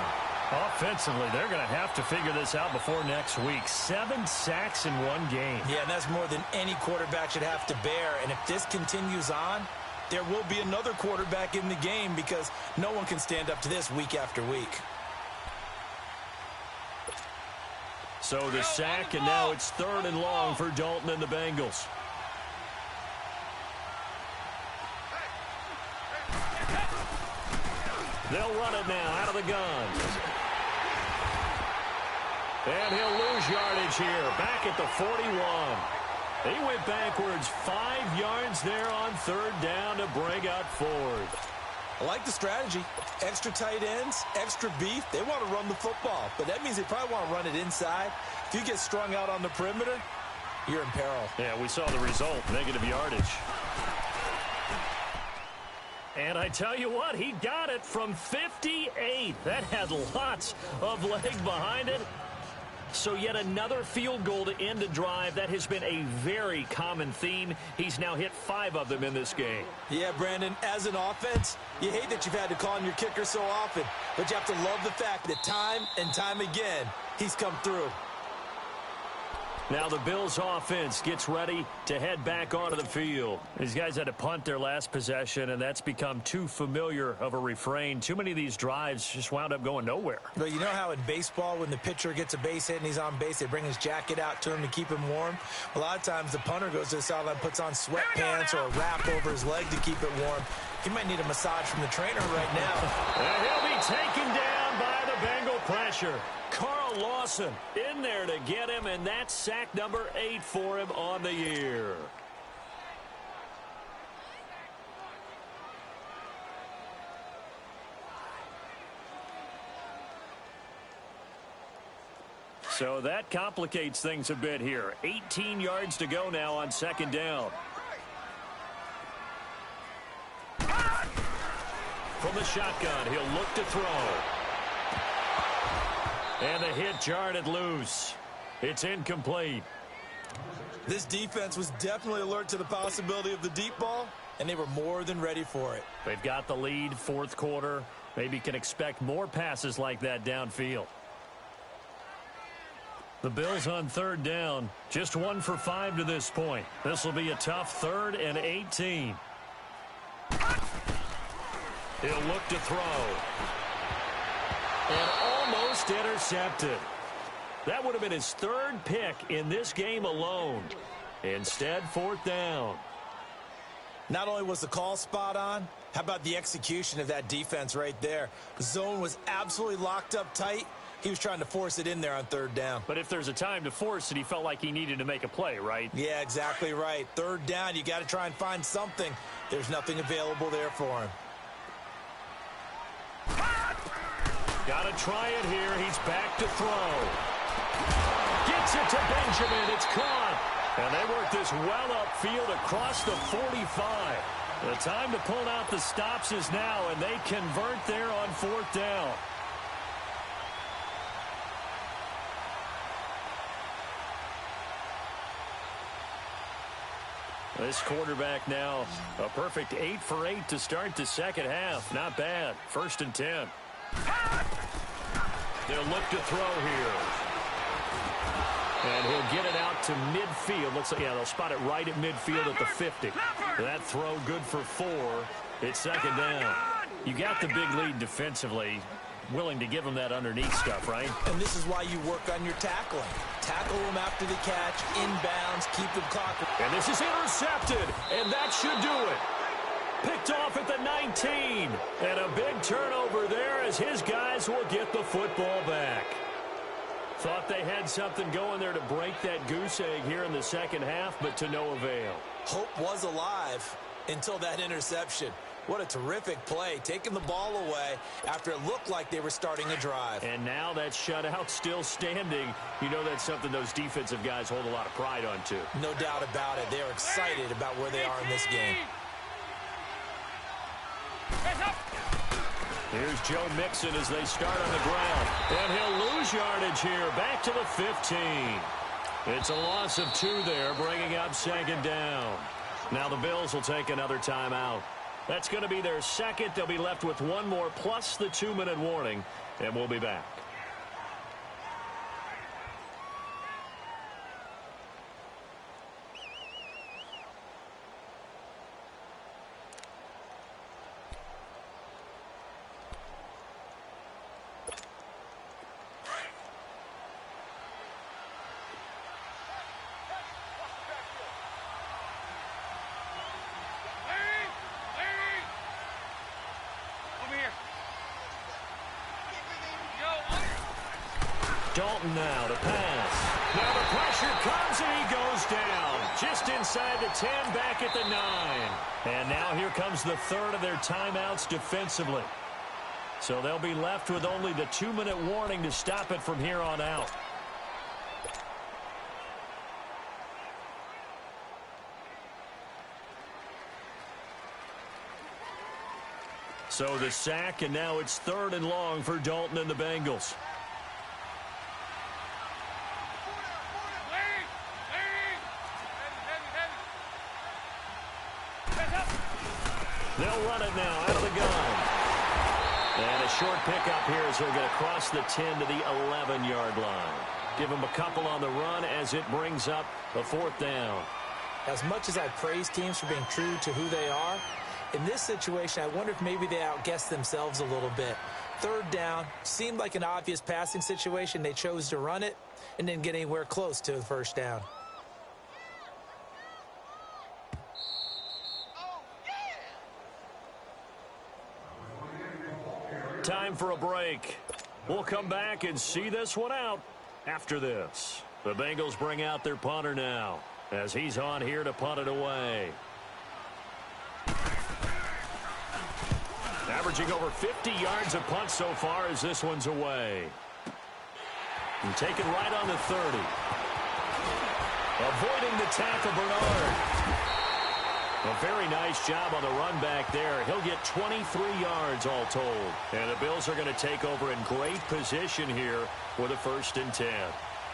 Offensively, they're going to have to figure this out before next week. 7 sacks in one game. Yeah, and that's more than any quarterback should have to bear. And if this continues on, there will be another quarterback in the game because no one can stand up to this week after week. So the sack, and now it's 3rd and long for Dalton and the Bengals. They'll run it now out of the gun. And he'll lose yardage here, back at the 41. He went backwards 5 yards there on 3rd down to bring up 4th. I like the strategy. Extra tight ends, extra beef. They want to run the football, but that means they probably want to run it inside. If you get strung out on the perimeter, you're in peril. Yeah, we saw the result, negative yardage. And I tell you what, he got it from 58. That had lots of leg behind it. So yet another field goal to end a drive. That has been a very common theme. He's now hit 5 of them in this game. Yeah, Brandon, as an offense, you hate that you've had to call on your kicker so often, but you have to love the fact that time and time again, he's come through. Now the Bills offense gets ready to head back onto the field. These guys had to punt their last possession, and that's become too familiar of a refrain. Too many of these drives just wound up going nowhere. But you know how in baseball, when the pitcher gets a base hit and he's on base, they bring his jacket out to him to keep him warm? A lot of times the punter goes to the sideline, puts on sweatpants or a wrap over his leg to keep it warm. He might need a massage from the trainer right now. And he'll be taken down by the Bengal pressure. Carl Lawson in there to get him, and that's sack number 8 for him on the year. So that complicates things a bit here. 18 yards to go now on 2nd down. From the shotgun, he'll look to throw. And the hit jarred loose. It's incomplete. This defense was definitely alert to the possibility of the deep ball, and they were more than ready for it. They've got the lead, 4th quarter. Maybe can expect more passes like that downfield. The Bills on 3rd down, just 1 for 5 to this point. This will be a tough 3rd and 18. He'll look to throw. And almost intercepted. That would have been his 3rd pick in this game alone. Instead, 4th down. Not only was the call spot on, how about the execution of that defense right there? The zone was absolutely locked up tight. He was trying to force it in there on 3rd down. But if there's a time to force it, he felt like he needed to make a play, right? Yeah, exactly right. 3rd down, you got to try and find something. There's nothing available there for him. Got to try it here. He's back to throw. Gets it to Benjamin. It's caught. And they work this well upfield across the 45. The time to pull out the stops is now, and they convert there on 4th down. This quarterback now a perfect 8 for 8 to start the 2nd half. Not bad. 1st and 10. They'll look to throw here. And he'll get it out to midfield. Looks like, yeah, they'll spot it right at midfield at the 50. That throw good for 4. It's 2nd down. You got the big lead defensively. Willing to give him that underneath stuff, right? And this is why you work on your tackling. Tackle them after the catch, inbounds, keep them clock. And this is intercepted, and that should do it. Picked off at the 19. And a big turnover there as his guys will get the football back. Thought they had something going there to break that goose egg here in the 2nd half, but to no avail. Hope was alive until that interception. What a terrific play, taking the ball away after it looked like they were starting a drive. And now that shutout still standing. You know that's something those defensive guys hold a lot of pride on, too. No doubt about it. They're excited about where they are in this game. Here's Joe Mixon as they start on the ground. And he'll lose yardage here, back to the 15. It's a loss of 2 there, bringing up 2nd down. Now the Bills will take another timeout. That's going to be their 2nd. They'll be left with 1 more plus the 2-minute warning, and we'll be back. Dalton now to pass. Now the pressure comes and he goes down. Just inside the 10, back at the 9. And now here comes the third of their timeouts defensively. So they'll be left with only the 2-minute warning to stop it from here on out. So the sack, and now it's 3rd and long for Dalton and the Bengals. They'll run it now out of the gun. And a short pickup here as they're going to cross the 10 to the 11-yard line. Give them a couple on the run as it brings up a 4th down. As much as I praise teams for being true to who they are, in this situation, I wonder if maybe they outguessed themselves a little bit. 3rd down, seemed like an obvious passing situation. They chose to run it and didn't get anywhere close to the 1st down. Time for a break. We'll come back and see this one out after this. The Bengals bring out their punter now as he's on here to punt it away. Averaging over 50 yards a punt so far as this one's away. And taken right on the 30. Avoiding the tackle, Bernard. A very nice job on the run back there. He'll get 23 yards all told. And the Bills are going to take over in great position here with a 1st and 10.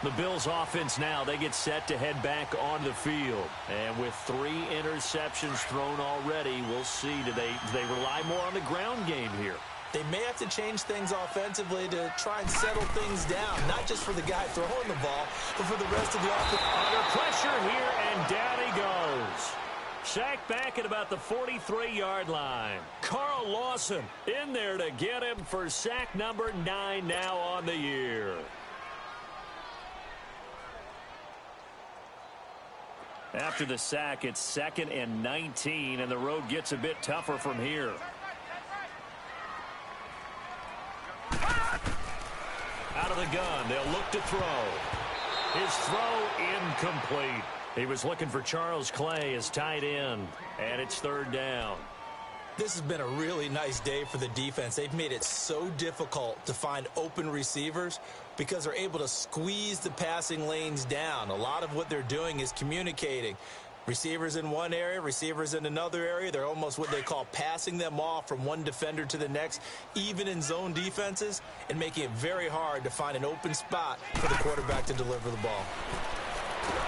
The Bills offense now, they get set to head back on the field. And with 3 interceptions thrown already, we'll see, do they rely more on the ground game here? They may have to change things offensively to try and settle things down, not just for the guy throwing the ball, but for the rest of the offense. Under pressure here, and down he goes. Sacked back at about the 43-yard line. Carl Lawson in there to get him for sack number 9 now on the year. After the sack, it's 2nd and 19, and the road gets a bit tougher from here. Out of the gun, they'll look to throw. His throw incomplete. He was looking for Charles Clay as tight end, and it's 3rd down. This has been a really nice day for the defense. They've made it so difficult to find open receivers because they're able to squeeze the passing lanes down. A lot of what they're doing is communicating. Receivers in one area, receivers in another area. They're almost what they call passing them off from one defender to the next, even in zone defenses, and making it very hard to find an open spot for the quarterback to deliver the ball.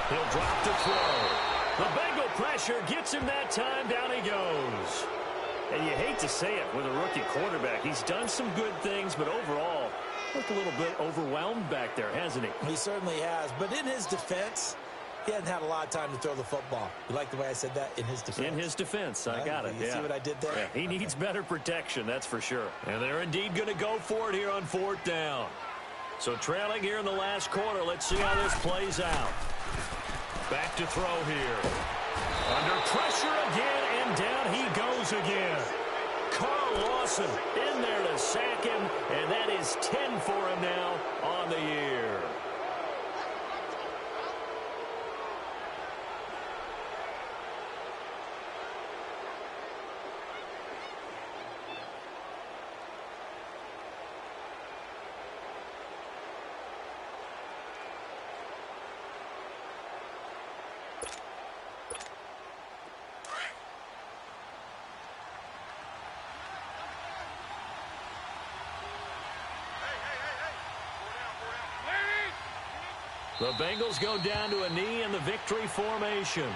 He'll drop to throw. The Bengal pressure gets him that time. Down he goes. And you hate to say it with a rookie quarterback. He's done some good things, but overall, looked a little bit overwhelmed back there, hasn't he? He certainly has. But in his defense, he hasn't had a lot of time to throw the football. You like the way I said that? In his defense. In his defense. I got it. You see what I did there? Yeah, he needs better protection, that's for sure. And they're indeed going to go for it here on 4th down. So trailing here in the last quarter. Let's see how this plays out. Back to throw here. Under pressure again, and down he goes again. Carl Lawson in there to sack him, and that is 10 for him now on the year. The Bengals go down to a knee in the victory formation.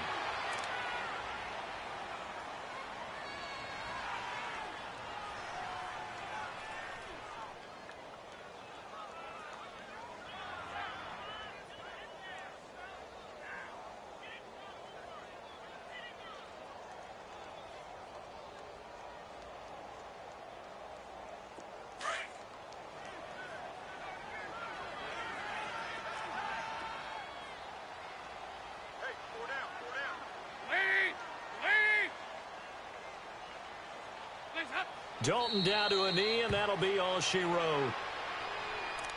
Dalton down to a knee, and that'll be all she wrote.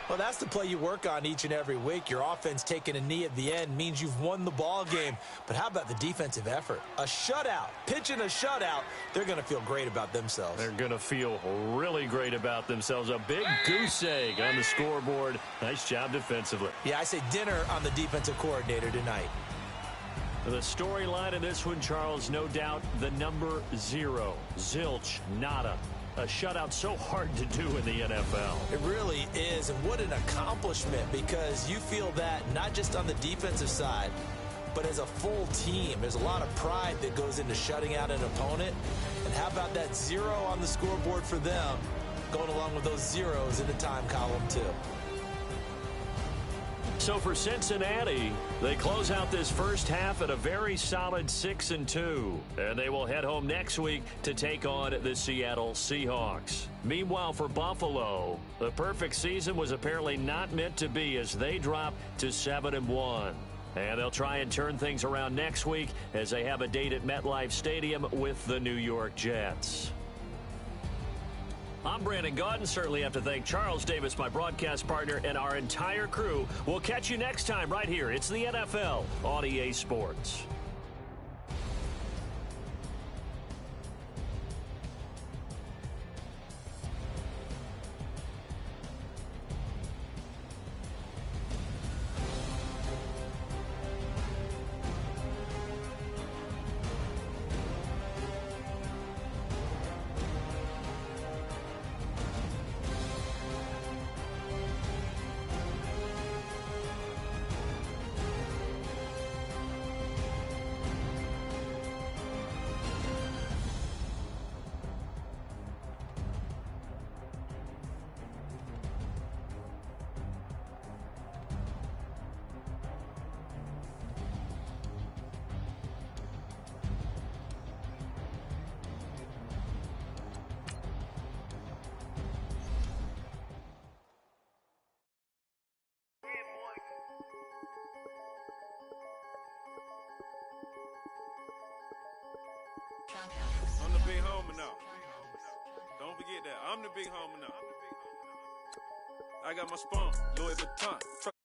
Well, that's the play you work on each and every week. Your offense taking a knee at the end means you've won the ball game. But how about the defensive effort? A shutout, pitching a shutout, they're going to feel great about themselves. They're going to feel really great about themselves. A big goose egg on the scoreboard. Nice job defensively. Yeah, I say dinner on the defensive coordinator tonight. The storyline in this one, Charles, no doubt the number 0. Zilch, nada. A shutout so hard to do in the NFL. It really is, and what an accomplishment, because you feel that not just on the defensive side, but as a full team. There's a lot of pride that goes into shutting out an opponent. And how about that 0 on the scoreboard for them, going along with those zeros in the time column too. So for Cincinnati, they close out this first half at a very solid 6-2. And they will head home next week to take on the Seattle Seahawks. Meanwhile, for Buffalo, the perfect season was apparently not meant to be as they drop to 7-1. And they'll try and turn things around next week as they have a date at MetLife Stadium with the New York Jets. I'm Brandon Gaudin. Certainly have to thank Charles Davis, my broadcast partner, and our entire crew. We'll catch you next time right here. It's the NFL on EA Sports. I'm the big homie now. Don't forget that. I'm the big homie now. I got my spawn, Louis Vuitton.